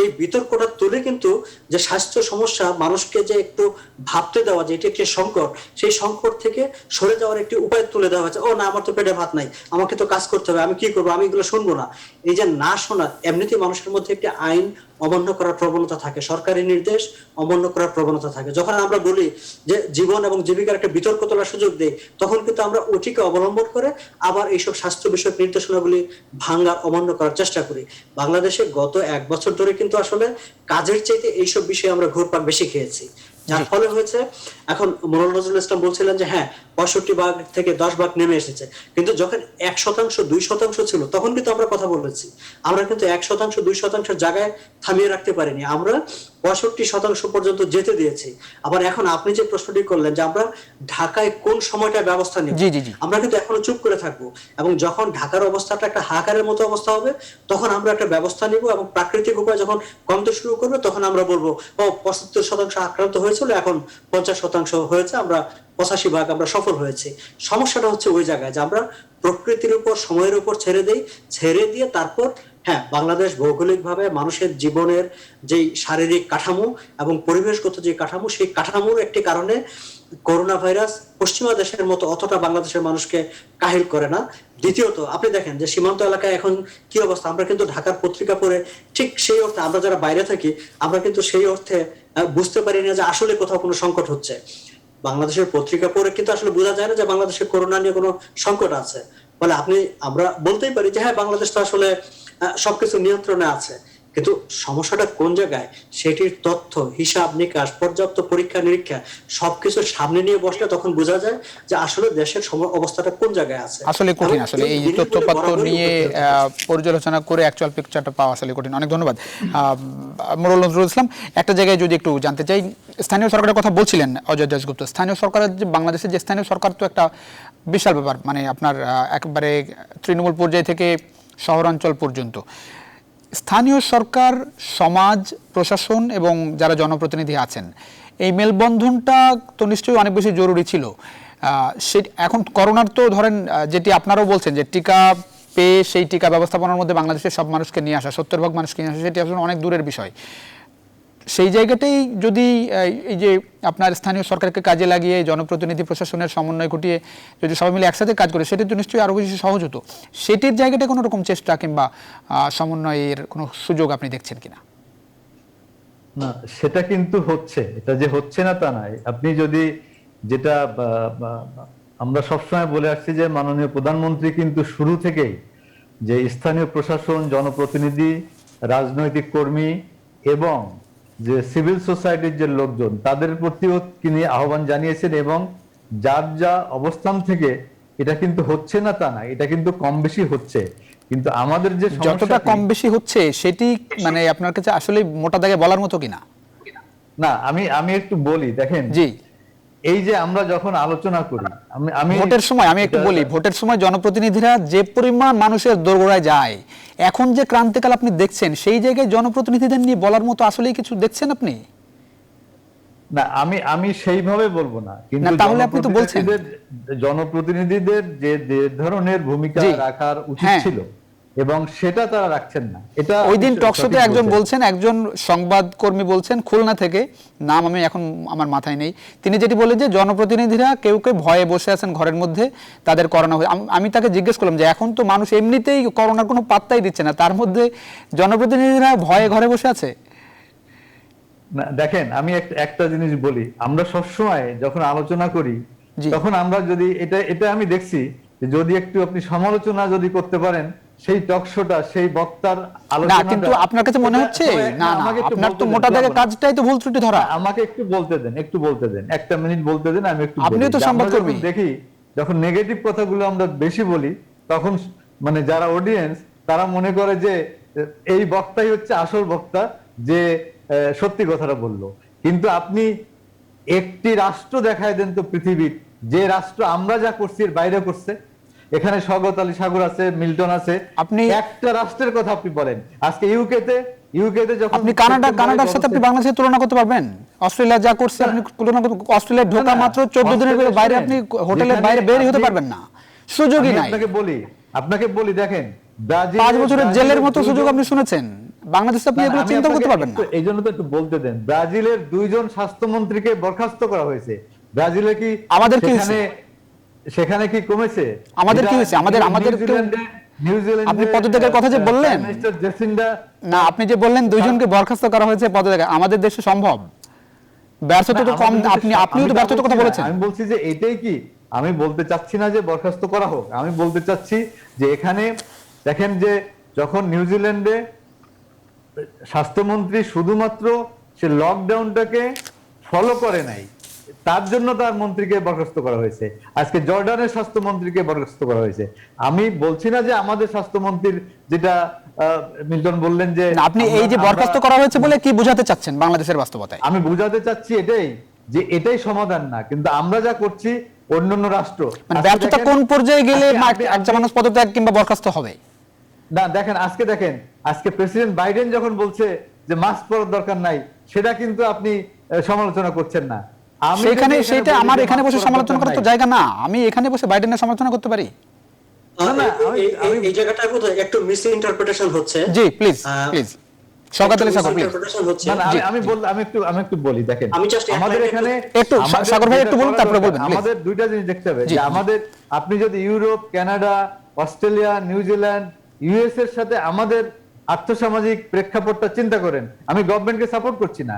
এই বিতর্কটা তুলে কিন্তু যে স্বাস্থ্য সমস্যা মানুষকে যে একটু ভাবতে দেওয়া যে এটি একটি সংকট, সেই সংকট থেকে সরে যাওয়ার একটি উপায় তুলে দেওয়া হয়েছে। ও না, আমার তো পেটে ভাত নাই, আমাকে তো কাজ করতে হবে, আমি কি করবো, আমি এগুলো শুনবো না। এই যে না শোনা, এমনিতেই মানুষের মধ্যে একটি আইন অমান্য করার প্রবণতা থাকে, সরকারি নির্দেশ অমান্য করার প্রবণতা থাকে। যখন আমরা বলি যে জীবন এবং জীবিকার একটা বিতর্ক তোলার সুযোগ দেই, তখন কিন্তু আমরা ওটিকে অবলম্বন করে আবার এইসব স্বাস্থ্য বিষয়ক নির্দেশনাগুলি ভাঙ্গার, অমান্য করার চেষ্টা করি। বাংলাদেশে গত 1 বছর ধরে কিন্তু আসলে কাজের চাইতে এইসব বিষয়ে আমরা ঘুরপাক বেশি খেয়েছি, যার ফলে হয়েছে এখন মোহাম্মদ নজরুল ইসলাম বলছিলেন যে হ্যাঁ 65 ভাগ থেকে 10 ভাগ নেমে এসেছে, কিন্তু যখন 1%, 2% ছিল তখন কিন্তু আমরা কথা বলেছি। আমরা কিন্তু 1%, 2% জায়গায় থামিয়ে রাখতে পারিনি, আমরা 65% পর্যন্ত যেতে দিয়েছি। আবার এখন আপনি যে প্রশ্নটি করলেন যে আমরা ঢাকায় কোন সময়টা ব্যবস্থা নেব, আমরা কিন্তু এখনো চুপ করে থাকবো, এবং যখন ঢাকার অবস্থাটা একটা হাহাকারের মতো অবস্থা হবে তখন আমরা একটা ব্যবস্থা নিব, এবং প্রাকৃতিক উপায় যখন কমতে শুরু করবে তখন আমরা বলবো ও 75% আক্রান্ত হয়েছিল, এখন 50% হয়েছে, আমরা 85 ভাগ আমরা সফল হয়েছে। সমস্যাটা হচ্ছে ওই জায়গায় যে আমরা প্রকৃতির উপর, সময়ের উপর ছেড়ে দিয়ে তারপর হ্যাঁ, বাংলাদেশ ভৌগোলিকভাবে মানুষের জীবনের যেই শারীরিক কাঠামো এবং পরিবেশগত যে কাঠামো, সেই কাঠামোর একটি কারণে করোনা ভাইরাস পশ্চিমা দেশের মতো অতটা বাংলাদেশের মানুষকে কাহিল করে না। দ্বিতীয়ত আপনি দেখেন যে সীমান্ত এলাকায় এখন কি অবস্থা, আমরা কিন্তু ঢাকার পত্রিকা পড়ে ঠিক সেই অর্থে, আমরা যারা বাইরে থাকি আমরা কিন্তু সেই অর্থে বুঝতে পারি না যে আসলে কোথাও কোনো সংকট হচ্ছে। বাংলাদেশের পত্রিকা পড়ে কিন্তু আসলে বোঝা যায় না যে বাংলাদেশের করোনা নিয়ে কোনো সংকট আছে। বলে আমরা বলতেই পারি যে হ্যাঁ বাংলাদেশ তো আসলে সবকিছু নিয়ন্ত্রণে আছে, কিন্তু সমস্যাটা কোন জায়গায় সেটির তথ্য, হিসাব নিকাশ, পর্যাপ্ত পরীক্ষা নিরীক্ষা সবকিছু সামনে নিয়ে বসলে তখন বোঝা যায় যে আসলে দেশের অবস্থাটা কোন জায়গায় আছে। আসলে কঠিন, আসলে এই তথ্যপত্র নিয়ে পর্যালোচনা করে অ্যাকচুয়াল পিকচারটা পাওয়া আসলে কঠিন। অনেক ধন্যবাদ মোহাম্মদ নজরুল ইসলাম। একটা জায়গায় যদি একটু জানতে চাই, স্থানীয় সরকারের কথা বলছিলেন অজয় দাশগুপ্ত, স্থানীয় সরকারের যে বাংলাদেশের যে স্থানীয় সরকার তো একটা বিশাল ব্যাপার, মানে আপনার একেবারে তৃণমূল পর্যায় থেকে শহরাঞ্চল পর্যন্ত স্থানীয় সরকার, সমাজ, প্রশাসন এবং যারা জনপ্রতিনিধি আছেন, এই মেলবন্ধনটা তো নিশ্চয়ই অনেক বেশি জরুরি ছিল। এখন করোনার তো ধরেন যেটি আপনারাও বলছেন যে টিকা পেয়ে সেই টিকা ব্যবস্থাপনার মধ্যে বাংলাদেশের সব মানুষকে নিয়ে আসা, 70 ভাগ মানুষকে নিয়ে আসা, সেটি আসলে অনেক দূরের বিষয়। সেই জায়গাটাই যদি এই যে আপনার স্থানীয় সরকারকে কাজে লাগিয়ে জনপ্রতিনিধি প্রশাসনের সমন্বয় ঘটিয়ে যদি সবাই মিলে একসাথে কাজ করে, সেটি তো নিশ্চয়ই আরও বেশি সহজ হতো। সেটির জায়গাটা কোনো রকম চেষ্টা কিংবা সমন্বয়ের কোনো সুযোগ আপনি দেখছেন কিনা? না, সেটা কিন্তু হচ্ছে, এটা যে হচ্ছে না তা নয়। আপনি যদি যেটা আমরা সবসময় বলে আসছি যে মাননীয় প্রধানমন্ত্রী কিন্তু শুরু থেকেই যে স্থানীয় প্রশাসন, জনপ্রতিনিধি, রাজনৈতিক কর্মী এবং যে সিভিল সোসাইটির যে লোকজন, তাদের প্রতিও তিনি আহ্বান জানিয়েছেন, এবং যার যা অবস্থান থেকে এটা কিন্তু হচ্ছে না তা না, এটা কিন্তু কম বেশি হচ্ছে। কিন্তু আমাদের যে যতটা কম বেশি হচ্ছে সেটি মানে আপনার কাছে আসলে মোটা দাগে বলার মতো কিনা? না, আমি একটু বলি, দেখেন জি, এই যে আমরা যখন আলোচনা করি, আমি ভোটের সময় আমি একটু বলি, ভোটের সময় জনপ্রতিনিধিরা যে পরিমাণ মানুষের দোরগোড়ায় যায়, এখন যে ক্রান্তিকাল আপনি দেখছেন, সেই জায়গায় জনপ্রতিনিধিদের নিয়ে বলার মতো আসলেই কিছু দেখছেন আপনি? না, আমি সেইভাবে বলবো না, কিন্তু না, তাহলে আপনি তো বলছেন। জনপ্রতিনিধিদের যে যে ধরনের ভূমিকা জি, রাখার উচিত হ্যাঁ। ছিল এবং সেটা তারা রাখছেন না, এটা ওই দিন আপনি টকশোতে সঠিক একজন বলছেন। বলছেন, একজন সংবাদকর্মী বলছেন খুলনা থেকে, নাম আমি এখন আমার মাথায় নেই, তিনি যেটি বললেন যে জনপ্রতিনিধিরা কেউ কেউ ভয়ে বসে আছেন ঘরের মধ্যে, তাদের করোনা হয়ে। আমি তাকে জিজ্ঞেস করলাম যে এখন তো মানুষ এমনিতেই করোনার কোনো পাত্তাই দিচ্ছে না, তার মধ্যে জনপ্রতিনিধিরা ভয়ে ঘরে বসে আছে। না, দেখেন, আমি একটা জিনিস বলি, আমরা সবসময় যখন আলোচনা করি জি। তখন আমরা যদি এটা আমি দেখছি যে যদি একটু আপনি সমালোচনা যদি করতে পারেন সেই টকশোটা, সেই বক্তার না, আলোচনাটা, কিন্তু আপনার কাছে মনে হচ্ছে না, না, আমাকে একটু আপনার বলতে তো দেন, মোটা দাগে প্লাবন। কাজটাই তো ভুল ত্রুটি ধরা। আমাকে একটু বলতে দেন, একটা মিনিট বলতে দেন, আমি একটু আপনিও বলি। তো যে আমরা সংবাদকর্মী। যখন দেখি, যখন নেগেটিভ কথাগুলো আমরা বেশি বলি, তখন মানে যারা অডিয়েন্স তারা মনে করে যে এই বক্তাই হচ্ছে আসল বক্তা, যে সত্যি কথাটা বললো। কিন্তু আপনি একটি রাষ্ট্র দেখায় দেন তো পৃথিবীর, যে রাষ্ট্র আমরা যা করছি এর বাইরে করছে। এখানে স্বগত আলী সাগর আছে, মিল্টন আছে, আপনি- একটা রাষ্ট্রের কথা আপনি বলেন। আজকে ইউকেতে যখন আপনি কানাডার সাথে আপনি বাংলাদেশের তুলনা করতে পারবেন? অস্ট্রেলিয়া যা করছে আপনি তুলনা করতে, অস্ট্রেলিয়া ঢোকা মাত্র 14 দিনের বাইরে আপনি হোটেলের বাইরে বেরই হতে পারবেন না, সুযোগই নাই। আপনাকে বলি, দেখেন, 5 বছরের জেলের মতো সুযোগ আপনি শুনেছেন, বাংলাদেশে আপনি এগুলো চিন্তা করতে পারবেন না। এই জন্য তো একটু বলতে দেন, ব্রাজিলের 2 জন স্বাস্থ্যমন্ত্রীকে বরখাস্ত করা হয়েছে। ব্রাজিলে কি আমাদের কি হয়েছে? সেখানে কি কমেছে? আমাদের কি হয়েছে? আমাদের নিউজিল্যান্ডে আপনি পদত্যাগের কথা যে বললেন, মিস্টার জেসিন্ডা, না, আপনি যে বললেন 2 জনকে বরখাস্ত করা হয়েছে পদত্যাগে, আমাদের দেশে সম্ভব? ব্যর্থতা তো কম, আপনিও তো ব্যর্থতার কথা বলেছেন। আমি বলছি যে এটাই কি, আমি বলতে চাচ্ছি না যে বরখাস্ত করা হোক, আমি বলতে চাচ্ছি যে এখানে দেখেন যে যখন নিউজিল্যান্ডে স্বাস্থ্যমন্ত্রী শুধুমাত্র সে লকডাউনটাকে ফলো করে নাই, তার জন্য তার মন্ত্রীকে বরখাস্ত করা হয়েছে। আজকে জর্ডানের স্বাস্থ্যমন্ত্রীকে বরখাস্ত করা হয়েছে। আমি বলছি না যে আমাদের স্বাস্থ্যমন্ত্রীর, যেটা মিল্টন বললেন যে না, আপনি এই যে বরখাস্ত করা হয়েছে বলে কি বোঝাতে চাচ্ছেন বাংলাদেশের বাস্তবতায়? আমি বুঝাতে চাচ্ছি এটাই, যে এটাই সমাধান না, কিন্তু আমরা যা করছি অন্যান্য রাষ্ট্র, মানে আজকে ব্যর্থতা দেখেন, কোন পর্যায়ে গেলে আজকে একটা মানুষ পদত্যাগ কিংবা বরখাস্ত হবে? না দেখেন, আজকে প্রেসিডেন্ট বাইডেন যখন বলছে যে মাস্ক পরার দরকার নাই, সেটা কিন্তু আপনি সমালোচনা করছেন না। আমি সেখানে যদি সেটা বলি আমার যে এখানে মাস্ক বসে পরার সমালোচনা দরকার করার তো নাই, জায়গা না, আমি এখানে বসে বাইডেনের সমালোচনা করতে পারি? না, না, এই জায়গাটায় বোধহয় একটু মিস ইন্টারপ্রিটেশন হচ্ছে। জি, প্লিজ প্লিজ, স্বাগত আলী সাগর, প্লিজ। Misinterpretation হচ্ছে। না, না, আমি একটু বলি, দেখেন, আমি just আমাদের একটা এখানে একটু আমাদের সাগর ভাই একটু যেটা বলুন, করা তারপরে দরকার, বলবেন, please। আমাদের দুইটা জিনিস দেখতে হবে, জি, যে জি। আমাদের, আপনি যদি Europe, Canada, Australia, New Zealand, US এর সাথে আমাদের আর্থসামাজিক প্রেক্ষাপটটা চিন্তা করেন, আমি গভর্নমেন্টকে সাপোর্ট করছি না,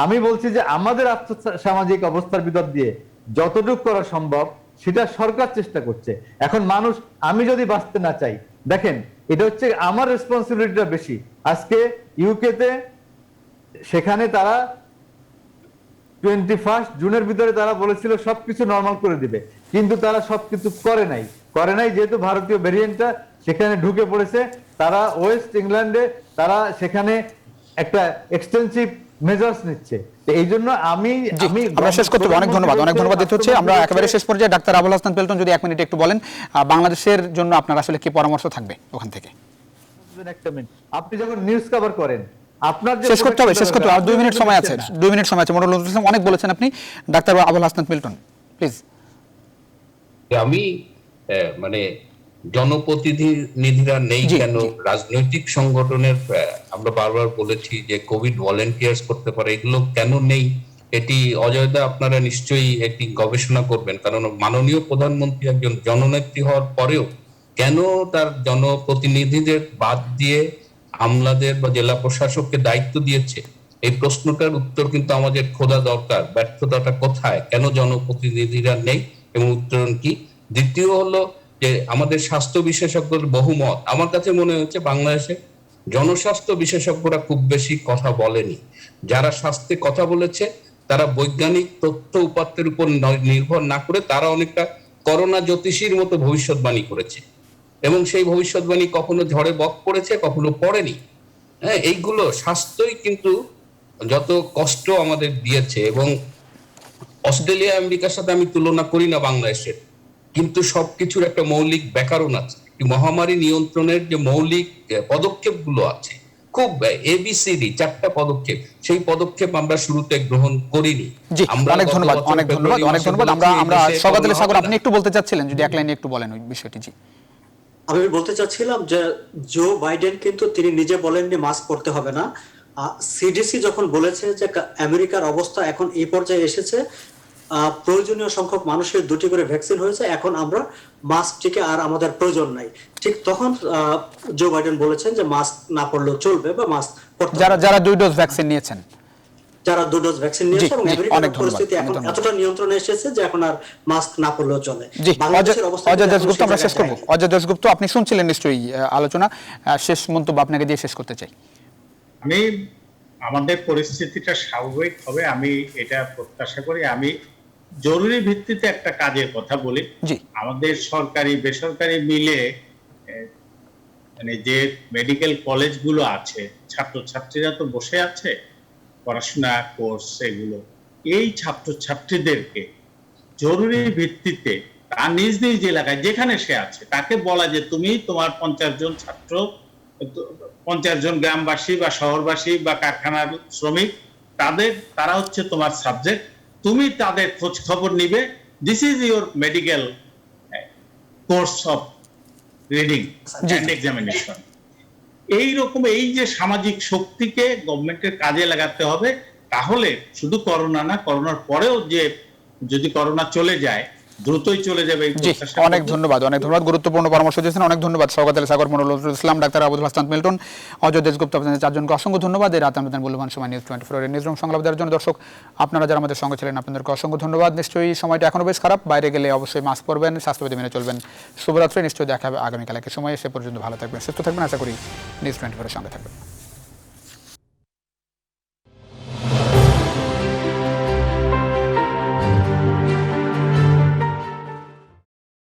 আমি বলছি যে আমাদের আর্থসামাজিক অবস্থার ভিতর দিয়ে যতটুকু করা সম্ভব সেটা সরকার চেষ্টা করছে। এখন মানুষ, আমি যদি বাঁচতে না চাই, দেখেন, এটা হচ্ছে আমার রেসপন্সিবিলিটিটা বেশি। আজকে ইউকেতে, সেখানে তারা 21 জুনের ভিতরে তারা বলেছিল সবকিছু নরমাল করে দিবে, কিন্তু তারা সবকিছু করে নাই, যেহেতু ভারতীয় ভেরিয়েন্টটা সেখানে ঢুকে পড়েছে। তারা ওয়েস্ট ইংল্যান্ডে তারা সেখানে একটা এক্সটেন্সিভ মেজার্স নিচ্ছে। তো এই জন্য জি, আমরা শেষ করতে হবে। অনেক ধন্যবাদ দিতে হচ্ছে। আমরা একেবারে শেষ পর্যায়ে ডাক্তার আবুল হাসনাত পেল্টন, যদি 1 মিনিট একটু বলেন বাংলাদেশের জন্য আপনার আসলে কি পরামর্শ থাকবে ওখান থেকে? একটা মিনিট, আপনি যখন নিউজ কভার করেন, আপনার যে শেষ করতে হবে, আর 2 মিনিট সময় আছে, 2 মিনিট সময় আছে। মোটামুটি অনেক বলেছেন আপনি, ডাক্তার আবুল হাসনাত পেল্টন, প্লিজ। আমি মানে জনপ্রতিনিধিরা নেই জি, কেন, জি। রাজনৈতিক সংগঠনের আমরা বারবার বলেছি যে কোভিড ভলেন্টিয়ার্স করতে পারে, এগুলো কেন নেই? এটি অজয়দা আপনারা নিশ্চয়ই একটি গবেষণা করবেন, কারণ মাননীয় প্রধানমন্ত্রী একজন জননেত্রী হওয়ার পরেও কেন তার জনপ্রতিনিধিদের বাদ দিয়ে আমলাদের বা জেলা প্রশাসককে দায়িত্ব দিয়েছে, এই প্রশ্নটার উত্তর কিন্তু আমাদের খোঁজা দরকার। ব্যর্থতাটা কোথায়, কেন জনপ্রতিনিধিরা নেই এবং উত্তরণ কি? দ্বিতীয় হলো যে আমাদের স্বাস্থ্য বিশেষজ্ঞদের বহুমত, আমার কাছে মনে হচ্ছে বাংলাদেশে জনস্বাস্থ্য বিশেষজ্ঞরা খুব বেশি কথা বলেনি। যারা স্বাস্থ্যে কথা বলেছে তারা বৈজ্ঞানিক তথ্য উপাত্তের উপর নির্ভর না করে তারা অনেকটা করোনা জ্যোতিষীর মতো ভবিষ্যৎবাণী করেছে, এবং সেই ভবিষ্যৎবাণী কখনো ঝড়ে বক পড়েছে, কখনো পড়েনি। হ্যাঁ, এইগুলো স্বাস্থ্যই কিন্তু যত কষ্ট আমাদের দিয়েছে, এবং অস্ট্রেলিয়া আমেরিকার সাথে আমি তুলনা করি না বাংলাদেশের, কিন্তু সবকিছুর একটা মৌলিক ব্যাকরণ আছে। মহামারী নিয়ন্ত্রণের যে মৌলিক পদক্ষেপগুলো আছে খুব এবিসিডি 4টা পদক্ষেপ, সেই পদক্ষেপ আমরা শুরুতে গ্রহণ করিনি। জি, আমরা অনেক গত ধন্যবাদ, বছর অনেক ধন্যবাদ, ফেব্রুয়ারি অনেক মাসে ধন্যবাদ। বলেছি আমরা এই দেশে শওকত আলী করোনা সাগর, হবে আপনি না। একটু বলতে চাচ্ছিলেন, যদি এক লাইনে একটু বলেন ওই বিষয়টি। জি, আমি বলতে চাচ্ছিলাম যে জো বাইডেন কিন্তু তিনি নিজে বলেননি মাস্ক পরতে হবে না। সিডিসি যখন বলেছে যে আমেরিকার অবস্থা এখন এই পর্যায়ে এসেছে, প্রয়োজনীয় সংখ্যক মানুষের 2টি করে ভ্যাকসিন হয়েছে, এখন আমরা মাস্কটিকে আর আমাদের প্রয়োজন নাই, ঠিক তখন জো বাইডেন বলেছেন যে মাস্ক না পরলেও চলবে বা মাস্ক পরতে হবে। যারা 2 ডোজ ভ্যাকসিন নিয়েছেন, যারা 2 ডোজ ভ্যাকসিন নিয়েছে, এবং জি, আমেরিকার অনেক ধন্যবাদ, পরিস্থিতি অনেক এখন ধন্যবাদ। এতটা নিয়ন্ত্রণে এসেছে যে এখন আর মাস্ক না পরলেও চলে। জি, বাংলাদেশের অবস্থা অজয় কিন্তু দাশগুপ্ত, এখন আমরা সেই শেষ করব। জায়গায় অজয় দাশগুপ্ত, আপনি শুনছিলেন নিশ্চয়ই আলোচনা, শেষ মন্তব্য আপনাকে দিয়ে শেষ করতে চাই। আমি আমাদের পরিস্থিতিটা স্বাভাবিক হবে আমি এটা প্রত্যাশা করি। আমি জরুরি ভিত্তিতে একটা কাজের কথা বলি। জি, আমাদের সরকারি বেসরকারি মিলে মানে যে মেডিকেল কলেজগুলো আছে, ছাত্রছাত্রীরা তো বসে আছে পড়াশোনা কোর্স এগুলো, এই ছাত্রছাত্রীদেরকে জরুরি ভিত্তিতে তার নিজ নিজ এলাকায় যেখানে সে আছে তাকে বলা যে তুমি তোমার 50 জন ছাত্র, 50 জন গ্রামবাসী বা শহরবাসী বা কারখানার শ্রমিক, তারা হচ্ছে তোমার সাবজেক্ট, তুমি তাদের খোঁজ খবর নিবে। This is your medical course of reading and examination. এইরকম এই যে সামাজিক শক্তিকে গভর্নমেন্টের কাজে লাগাতে হবে, তাহলে শুধু করোনা না, করোনার পরেও যে যদি করোনা চলে যায় দ্রুতই চলে যাবে এই জি, প্রত্যাশা অনেক করছি। ধন্যবাদ, অনেক ধন্যবাদ, গুরুত্বপূর্ণ পরামর্শ দিয়েছেন। অনেক ধন্যবাদ শওকত আলী সাগর, মনিরুল ইসলাম, ডাক্তার আবুল হাসান মিল্টন, অজয় দেশগুপ্ত, আপনাদের 4 জনকে অসংখ্য ধন্যবাদ। এই রাতে আমাদের মূল্যবান সময় নিউজ 24 এর নিউজরুম সংলাপ দেওয়ার জন্য। দর্শক, আপনারা যারা আমাদের সঙ্গে ছিলেন, আপনাদেরকে অসংখ্য ধন্যবাদ। নিশ্চয়ই সময়টা এখনো বেশ খারাপ, বাইরে গেলে অবশ্যই মাস্ক পরবেন, স্বাস্থ্যবিধি মেনে চলবেন। শুভরাত্রি, নিশ্চয়ই দেখা হবে আগামীকাল একই সময়ে। সে পর্যন্ত ভালো থাকবেন, সুস্থ থাকবেন, আশা করি নিউজ 24 এর সঙ্গে থাকবেন।